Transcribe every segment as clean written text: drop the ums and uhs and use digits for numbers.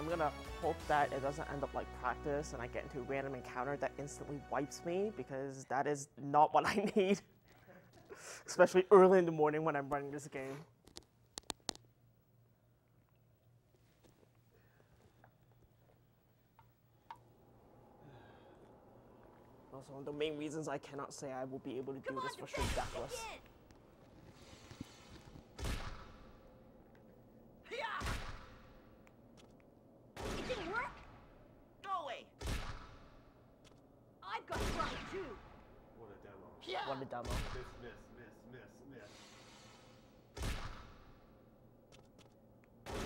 I'm gonna hope that it doesn't end up like practice and I get into a random encounter that instantly wipes me, because that is not what I need. Especially early in the morning when I'm running this game. Also, one of the main reasons I cannot say I will be able to do this for sure deathless. It didn't work? Go away. I've got to try too. What a demo. Yeah. What a demo.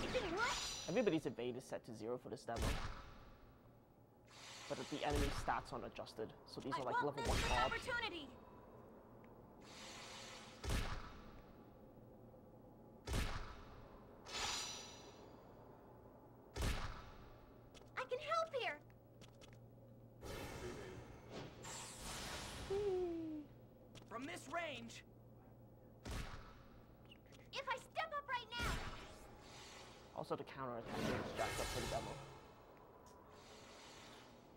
It didn't work? Everybody's evade is set to 0 for this demo. But the enemy stats aren't adjusted, so these are like level 1 mobs. Opportunity. I can help here. From this range. If I step up right now. Also, the counter attack is jacked up for the demo.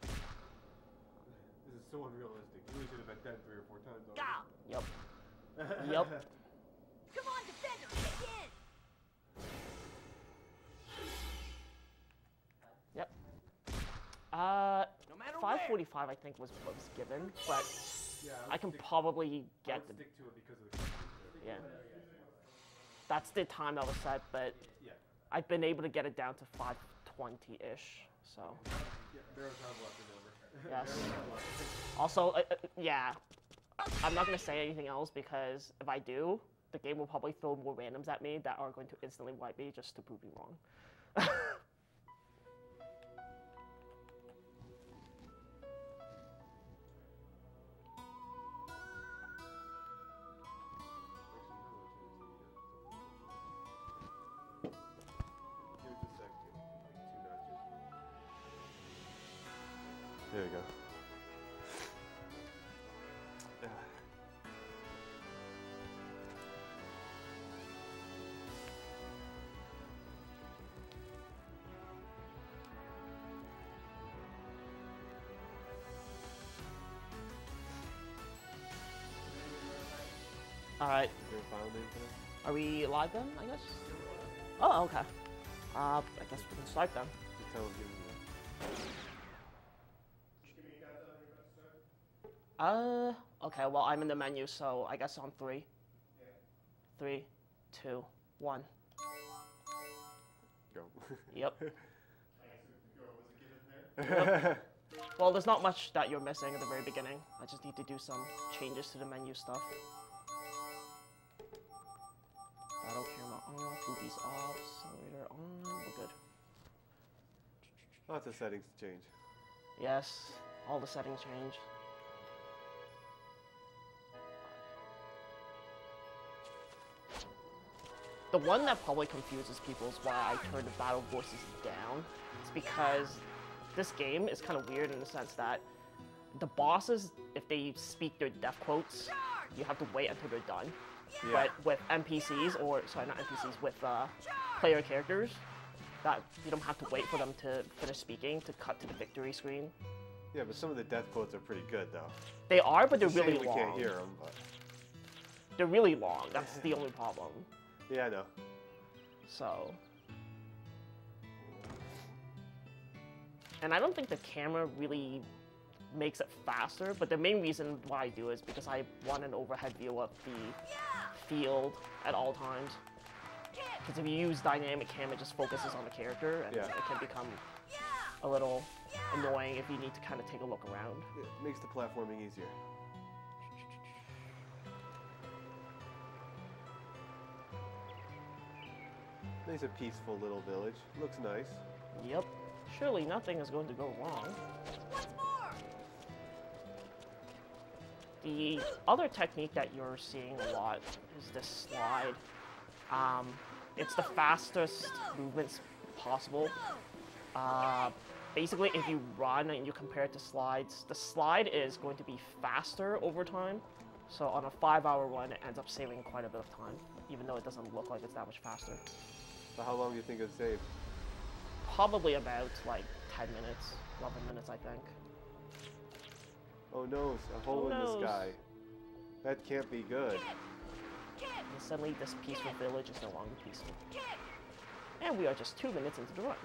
This is so unrealistic. You really should have been dead 3 or 4 times already. Gah. Yep. Yep. Come on, defender, kick in. Yep. No matter 545 I think was what was given, but Yeah, I can probably get the... stick to it because of the Yeah. That's the time that was set, but Yeah. I've been able to get it down to 520-ish, so... Yeah, Barrow's not left, remember. Yes. Also, yeah, I'm not going to say anything else, because if I do, the game will probably throw more randoms at me that are going to instantly wipe me just to prove me wrong. There you go. Alright, Is there a file name for that? are we live then, I guess? Oh, okay. I guess we can start then. Just tell him, give me Okay, well, I'm in the menu, so I guess on 3. 3, 2, 1. Go. Yep. Well, there's not much that you're missing at the very beginning. I just need to do some changes to the menu stuff. Battle camera off, boobies off, accelerator on, we're good. Lots of settings to change. Yes, all the settings change. The one that probably confuses people is why I turned the battle voices down. It's because this game is kind of weird in the sense that the bosses, if they speak their death quotes, you have to wait until they're done. Yeah. But with NPCs, or sorry, not NPCs, with player characters, that you don't have to wait for them to finish speaking to cut to the victory screen. Yeah, but some of the death quotes are pretty good, though. They are, but they're It's a really shame long. we can't hear them, but... They're really long. That's the only problem. Yeah, I know. So... And I don't think the camera really makes it faster, but the main reason why I do is because I want an overhead view of the field at all times. Because if you use dynamic cam, it just focuses on the character, and Yeah. it can become a little annoying if you need to kind of take a look around. It makes the platforming easier. Nice and peaceful little village. Looks nice. Yep. Surely nothing is going to go wrong. What's more? The other technique that you're seeing a lot is this slide. It's the fastest movements possible. Basically, if you run and you compare it to slides, the slide is going to be faster over time. So on a 5-hour run, it ends up saving quite a bit of time, even though it doesn't look like it's that much faster. So how long do you think it'd save? Probably about like 10 minutes, 11 minutes, I think. Oh no, a hole in the sky. That can't be good. And suddenly this peaceful village is no longer peaceful. And we are just 2 minutes into the run.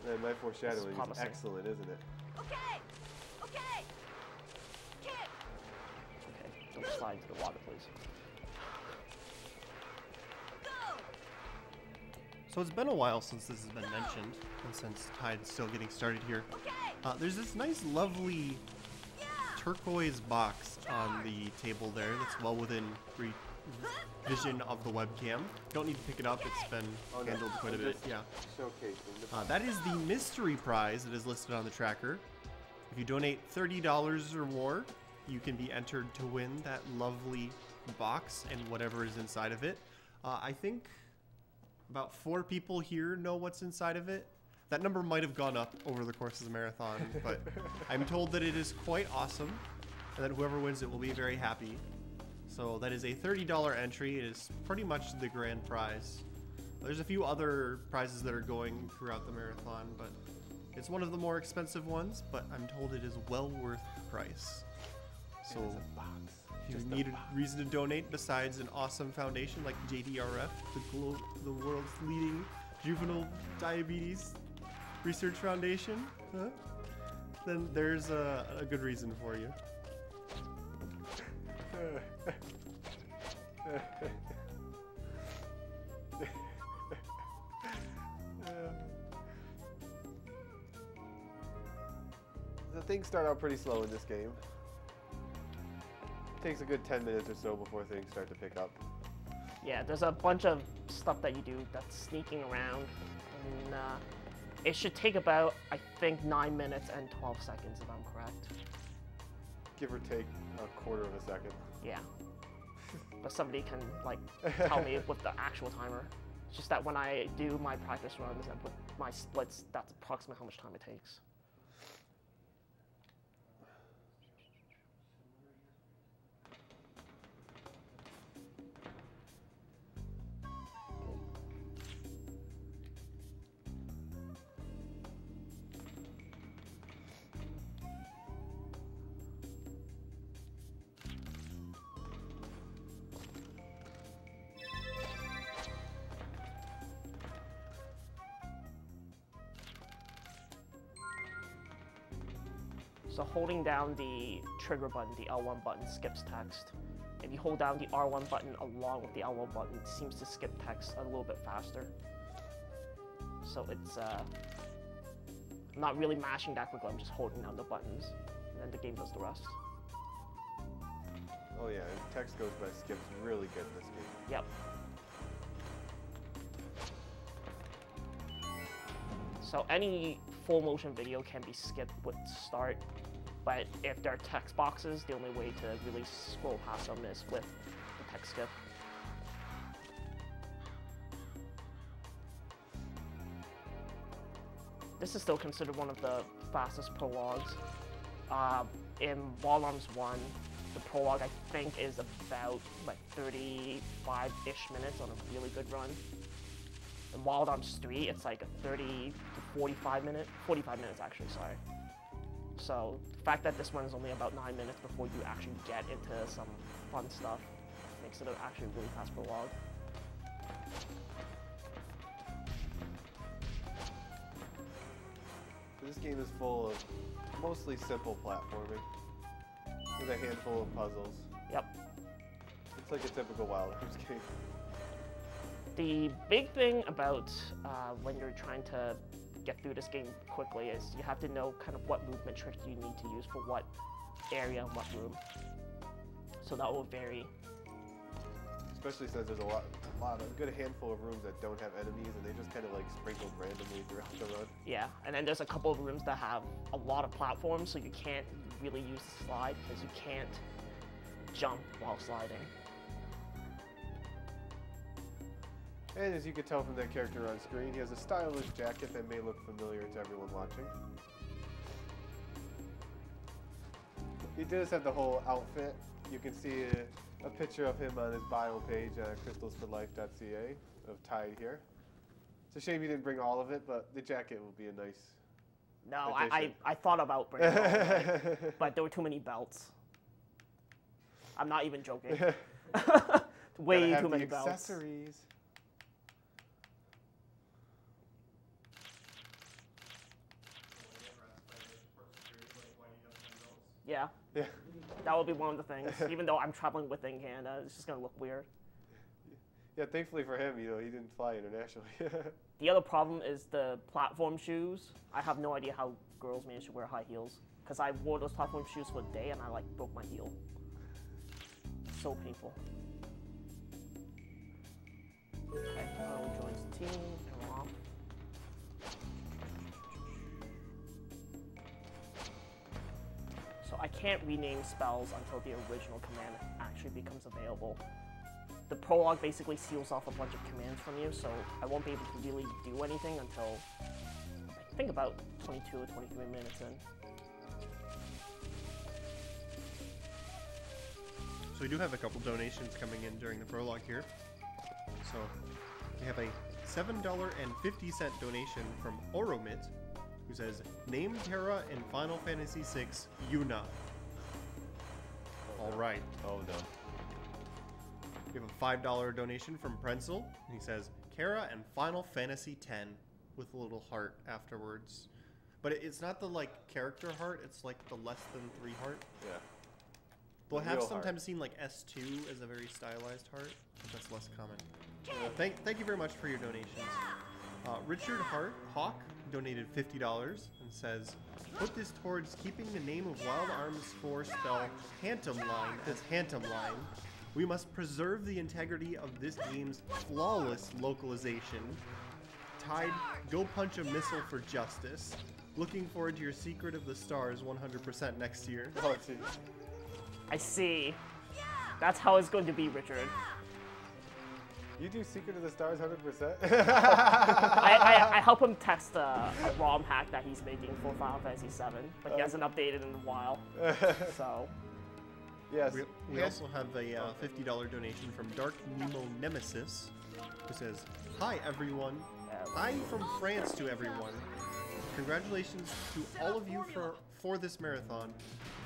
Man, my foreshadowing is promising. excellent, isn't it? Okay. Okay. Kick. Okay, don't slide into the water, please. Go. So it's been a while since this has been mentioned, and since Tide's still getting started here. Okay. There's this nice, lovely Yeah. turquoise box on the table there that's well within vision of the webcam. Don't need to pick it up, it's been handled quite a bit. Yeah. Showcasing the That is the mystery prize that is listed on the tracker. If you donate $30 or more, you can be entered to win that lovely box and whatever is inside of it. I think about 4 people here know what's inside of it. That number might have gone up over the course of the marathon, but I'm told that it is quite awesome and that whoever wins it will be very happy. So that is a $30 entry. It is pretty much the grand prize. There's a few other prizes that are going throughout the marathon, but it's one of the more expensive ones, but I'm told it is well worth the price. So if you need a reason to donate besides an awesome foundation like JDRF, the world's leading juvenile diabetes research foundation, then there's a good reason for you. The things start out pretty slow in this game. It takes a good 10 minutes or so before things start to pick up. Yeah, there's a bunch of stuff that you do that's sneaking around, and it should take about, I think, 9 minutes and 12 seconds if I'm correct. Give or take a quarter of a second. Yeah. But somebody can, like, tell me with the actual timer. It's just that when I do my practice runs and with my splits, that's approximately how much time it takes. So holding down the trigger button, the L1 button, skips text. If you hold down the R1 button along with the L1 button, it seems to skip text a little bit faster. So it's I'm not really mashing that quickly, I'm just holding down the buttons, and then the game does the rest. Oh yeah, and text goes by skips really good in this game. Yep. So any full motion video can be skipped with start, but if there are text boxes, the only way to really scroll past them is with the text skip. This is still considered one of the fastest prologues. In Wall Arms 1, the prologue I think is about like 35-ish minutes on a really good run. In Wild Arms 3, it's like a 30 to 45 minutes actually, sorry. So the fact that this one is only about 9 minutes before you actually get into some fun stuff makes it actually a really fast prologue. This game is full of mostly simple platforming with a handful of puzzles. Yep. It's like a typical Wild Arms game. The big thing about when you're trying to get through this game quickly is you have to know kind of what movement tricks you need to use for what area and what room. So that will vary. Especially since there's a good handful of rooms that don't have enemies and they just kind of like sprinkled randomly throughout the run. Yeah, and then there's a couple of rooms that have a lot of platforms, so you can't really use the slide because you can't jump while sliding. And as you can tell from that character on screen, he has a stylish jacket that may look familiar to everyone watching. He does have the whole outfit. You can see a picture of him on his bio page, crystalsforlife.ca, of Tide here. It's a shame you didn't bring all of it, but the jacket will be a nice. No, addition. I thought about bringing it all away, but there were too many belts. I'm not even joking. Way Gotta have too many the belts. accessories. Yeah, Yeah. that would be one of the things. Even though I'm traveling within Canada, it's just gonna look weird. Yeah, thankfully for him, you know, he didn't fly internationally. The other problem is the platform shoes. I have no idea how girls manage to wear high heels. Because I wore those platform shoes for a day and I like broke my heel. So painful. Okay, joins the team and we're off. So I can't rename spells until the original command actually becomes available. The prologue basically seals off a bunch of commands from you, so I won't be able to really do anything until I think about 22 or 23 minutes in. So we do have a couple donations coming in during the prologue here. So we have a $7.50 donation from Oromit, who says, "Name Terra in Final Fantasy VI Yuna." All right. Oh no. We have a $5 donation from Prenzel, and he says, "Kara and Final Fantasy X," with a little heart afterwards. But it's not the like character heart; it's like the less than 3 heart. Yeah. Though I have Real sometimes heart. seen like S2 as a very stylized heart, but that's less common. Thank you very much for your donations. Richard Hawk donated $50 and says, "Put this towards keeping the name of Wild Arms 4 spell Hantom Line as Hantom Line. We must preserve the integrity of this game's flawless localization. Tide, go punch a missile for justice. Looking forward to your Secret of the Stars 100% next year." Oh, gee. I see. That's how it's going to be, Richard. You do Secret of the Stars 100%? I help him test a ROM hack that he's making for Final Fantasy VII, but he hasn't updated in a while. So, Yes. We also have a $50 donation from Dark Nemo Nemesis, who says, "Hi everyone. Hi from France to everyone. Congratulations to all of you for this marathon.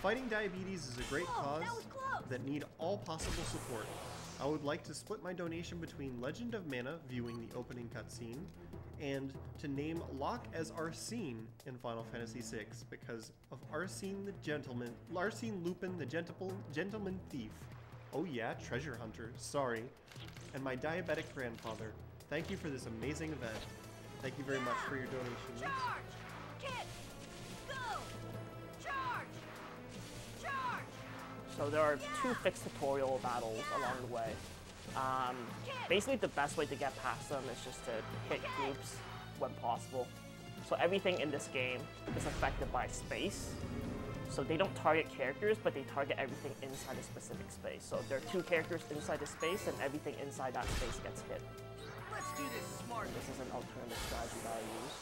Fighting diabetes is a great cause that need all possible support. I would like to split my donation between Legend of Mana, viewing the opening cutscene, and to name Locke as Arsene in Final Fantasy VI because of Arsene Lupin, the gentleman thief. Oh yeah, treasure hunter. Sorry. And my diabetic grandfather. Thank you for this amazing event. Thank you very much for your donations." Charge! Kid! Go! Charge! Charge! so there are 2 fixed tutorial battles along the way. Basically, the best way to get past them is just to hit groups when possible. So everything in this game is affected by space. So they don't target characters, but they target everything inside a specific space. So if there are 2 characters inside the space, then everything inside that space gets hit. Let's do this smart. This is an alternative strategy that I use,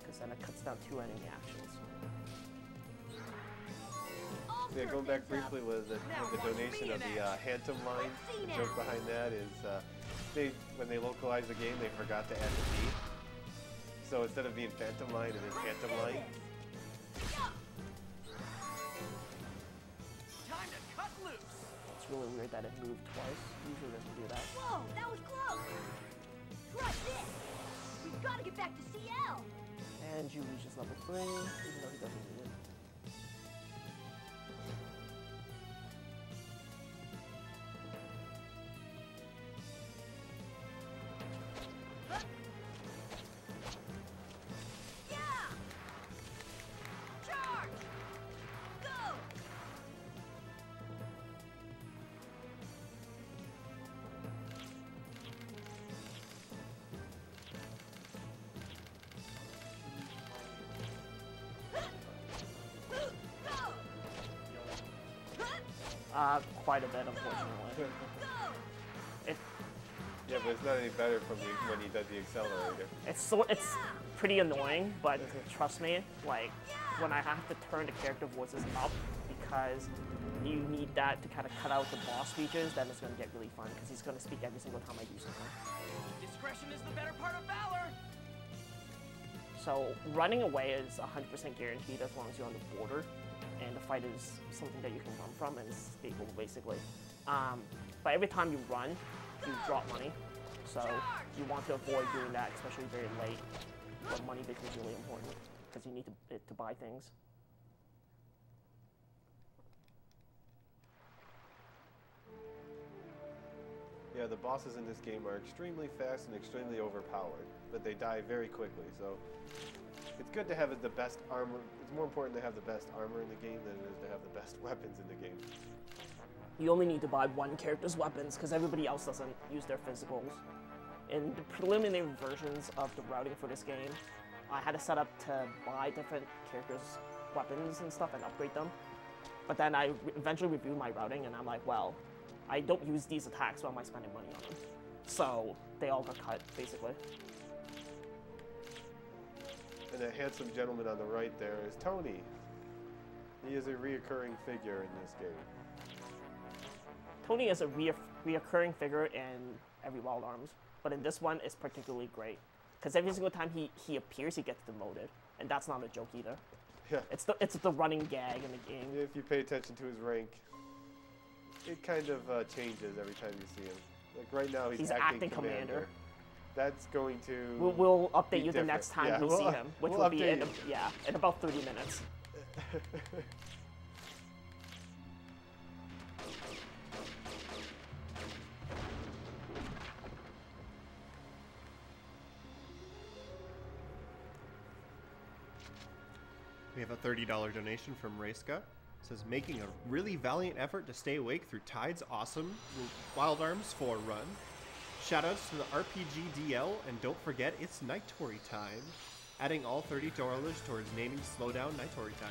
because then it cuts down 2 enemy actions. Yeah, going back briefly with the donation of the Hantom Line, the joke behind that is when they localized the game, they forgot to add the D. So instead of being Phantom Line, it is Hantom Line. Time to cut loose. It's really weird that it moved twice. Usually it doesn't do that. Whoa, that was close! Try this! We've got to get back to CL! And you reaches level 3, even though he doesn't need it. Yeah! Charge! Go! Quite a bit, unfortunately. It, Yeah, but it's not any better from when he does the accelerator. it's pretty annoying, but trust me, like, when I have to turn the character voices up because you need that to kind of cut out the boss speeches, then it's going to get really fun because he's going to speak every single time I do something. Discretion is the better part of valor. So running away is 100% guaranteed as long as you're on the border, and the fight is something that you can run from and it's stable basically. But every time you run, you drop money. So you want to avoid doing that, especially very late, when money becomes really important because you need to buy things. Yeah, the bosses in this game are extremely fast and extremely overpowered, but they die very quickly, so it's good to have the best armor. It's more important to have the best armor in the game than it is to have the best weapons in the game. You only need to buy one character's weapons because everybody else doesn't use their physicals. In the preliminary versions of the routing for this game, I had to set up to buy different characters' weapons and stuff and upgrade them. But then I eventually reviewed my routing and I'm like, well, I don't use these attacks, so why am I spending money on them? So they all got cut, basically. And that handsome gentleman on the right there is Tony. He is a reoccurring figure in this game. Tony is a reoccurring figure in every Wild Arms, but in this one it's particularly great. Because every single time he appears, he gets demoted. And that's not a joke either. Yeah. It's the running gag in the game. If you pay attention to his rank, it kind of changes every time you see him. Like right now, he's acting commander. That's going to. We'll update you the next time we see him, which will be in about 30 minutes. We have a $30 donation from Rayska. It says, making a really valiant effort to stay awake through Tide's awesome Wild Arms 4 run. Shoutouts to the RPG DL, and don't forget it's Nightory time. Adding all $30 towards naming Slowdown Nightory time.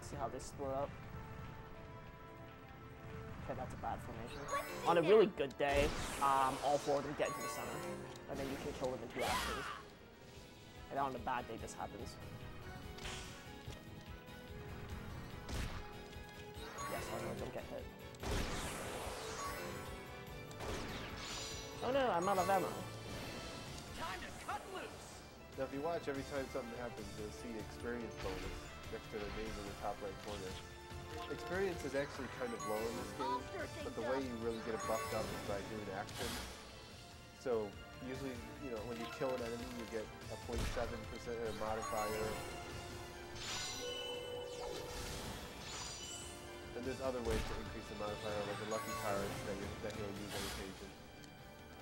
See how they split up. Okay, that's a bad formation. On a really good day, all four of them get into the center, and then you can kill them in 2 actions. And on a bad day, this happens. Yes, I know, don't get hit. Oh no, I'm out of ammo. Time to cut loose. Now, if you watch, every time something happens, you'll see experience bonus next to the name in the top right corner. Experience is actually kind of low in this game, but the way you really get it buffed up is by doing action. So usually, you know, when you kill an enemy, you get a 0.7% modifier. And there's other ways to increase the modifier, like the lucky turrets that you'll use on occasion.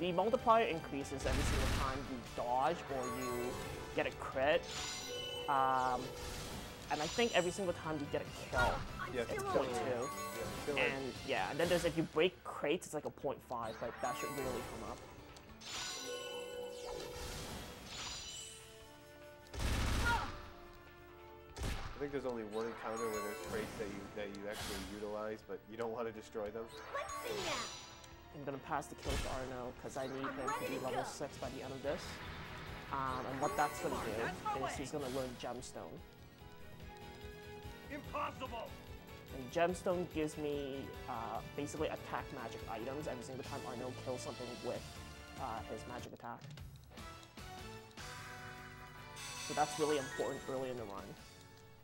The multiplier increases every single time you dodge or you get a crit. And I think every single time you get a kill, Yeah, it's kill 0.2. kill And yeah, and then there's if you break crates, it's like a 0.5, but that should really come up. I think there's only one encounter where there's crates that you actually utilize, but you don't want to destroy them. Let's see now. I'm gonna pass the kill to Arno because I need him to be level 6 by the end of this. And what that's gonna do is he's gonna learn Gemstone. Impossible. And Gemstone gives me basically attack magic items every single time Arno kills something with his magic attack. So that's really important early in the run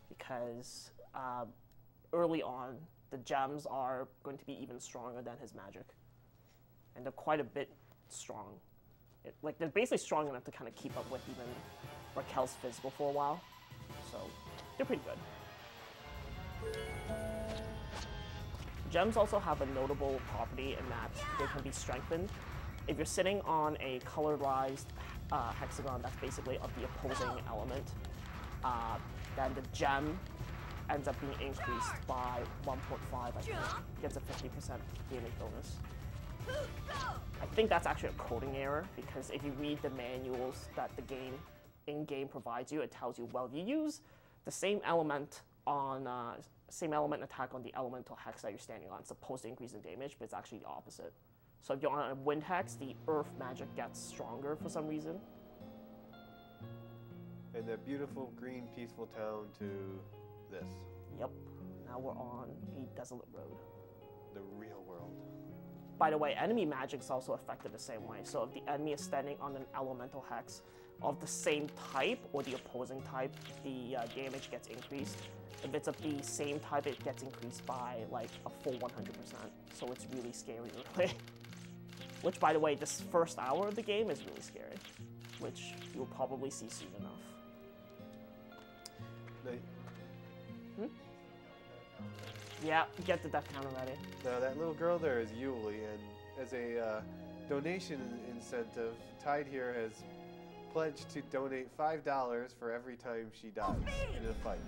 because early on the gems are going to be even stronger than his magic. And they're quite a bit strong. Like they're basically strong enough to kind of keep up with even Raquel's physical for a while. So they're pretty good. Gems also have a notable property in that they can be strengthened. If you're sitting on a colorized hexagon that's basically of the opposing element, then the gem ends up being increased by 1.5, I think. Gets a 50% damage bonus. I think that's actually a coding error because if you read the manuals that the game in-game provides you, it tells you, well, you use the same element on same element attack on the elemental hex that you're standing on. It's supposed to increase in damage, but it's actually the opposite. So if you're on a wind hex, the earth magic gets stronger for some reason. And a beautiful, green, peaceful town to this. Yep. Now we're on a desolate road. The real world. By the way, enemy magic is also affected the same way. So if the enemy is standing on an elemental hex of the same type or the opposing type, the damage gets increased. If it's of the same type, it gets increased by like a full 100%. So it's really scary to play. Which, by the way, this first hour of the game is really scary, which you'll probably see soon enough. Yeah, get the death counter ready. Now that little girl there is Yuli, and as a donation incentive, Tide here has pledged to donate $5 for every time she dies in a fight.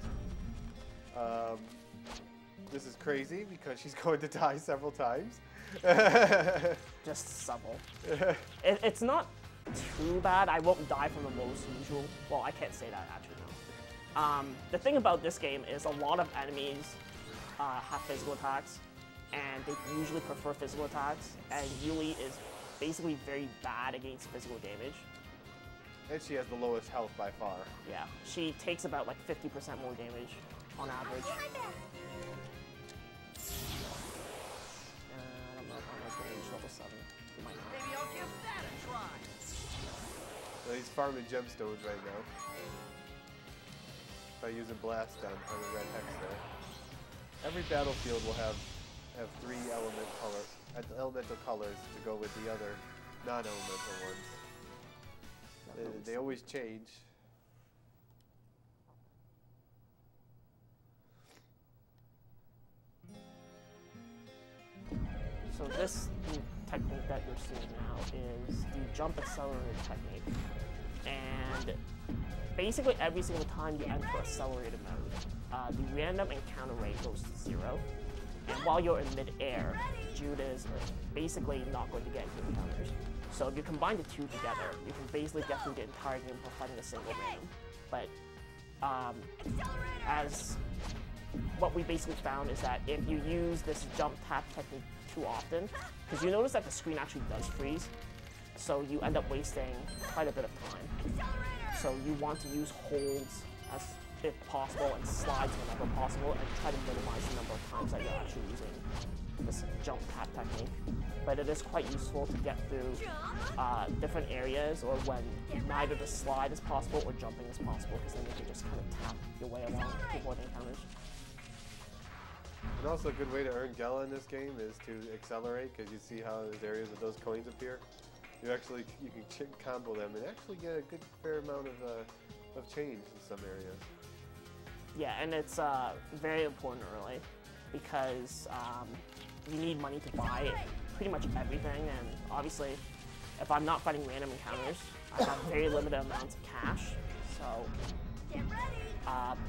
This is crazy because she's going to die several times. Just several. It's not too bad. I won't die from the most usual. Well, I can't say that actually, no. The thing about this game is a lot of enemies have physical attacks, and they usually prefer physical attacks, and Yuli is basically very bad against physical damage. And she has the lowest health by far. Yeah, she takes about like 50% more damage on average. I don't know if I'm going to reach level 7. You might not. Maybe I'll give that a try. Well, he's farming gemstones right now by using blast on the red hex there. Every battlefield will have 3 elemental colors to go with the other non-elemental ones. They always change. So this technique that you're seeing now is the jump accelerator technique. And basically every single time you enter accelerated mode, the random encounter rate goes to 0. And while you're in mid-air, Judas are basically not going to get into encounters. So if you combine the two together, you can basically get through the entire game for fighting a single random. But as what we basically found is that if you use this jump tap technique too often, because you notice that the screen actually does freeze, so you end up wasting quite a bit of time. So you want to use holds as if possible and slides whenever possible, and try to minimize the number of times that you're actually using this jump tap technique. But it is quite useful to get through different areas, or when neither the slide is possible or jumping is possible, because then you can just kind of tap your way along to avoid encounters. And also a good way to earn Gela in this game is to accelerate, because you see how there's areas that those coins appear. You can combo them and actually get a good fair amount of change in some areas. Yeah, and it's very important early, because you need money to buy pretty much everything, and obviously if I'm not fighting random encounters, I have very limited amounts of cash. So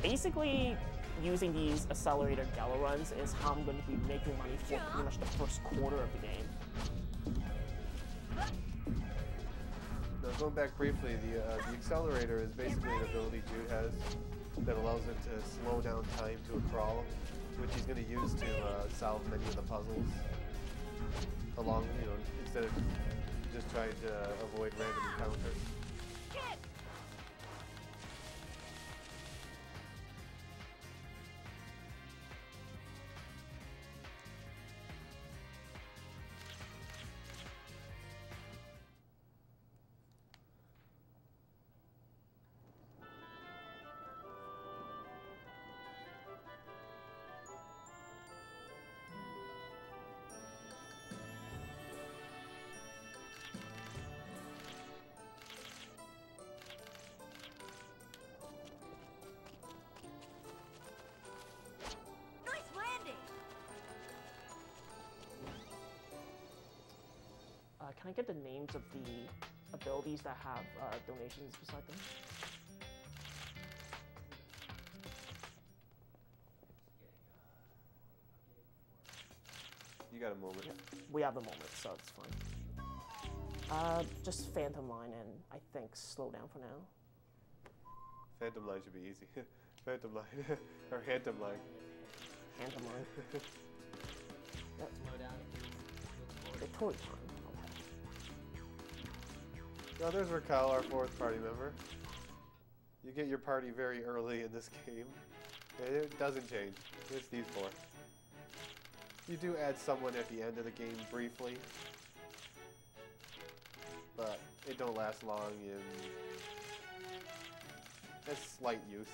basically using these accelerator Gela runs is how I'm going to be making money for pretty much the first quarter of the game. Now going back briefly, the accelerator is basically an ability Jude has that allows him to slow down time to a crawl, which he's going to use to solve many of the puzzles along, instead of just trying to avoid random encounters. Can I get the names of the abilities that have donations beside them? You got a moment. Yep. We have the moment, so it's fine. Just Phantom Line and I think Slow Down for now. Phantom Line should be easy. Phantom Line. Or Phantom Line. Phantom Line. Yep. Slow down. Victory Time. Oh, there's Raquel, our 4th party member. You get your party very early in this game. It doesn't change. It's these 4. You do add someone at the end of the game briefly, but it don't last long in a slight use.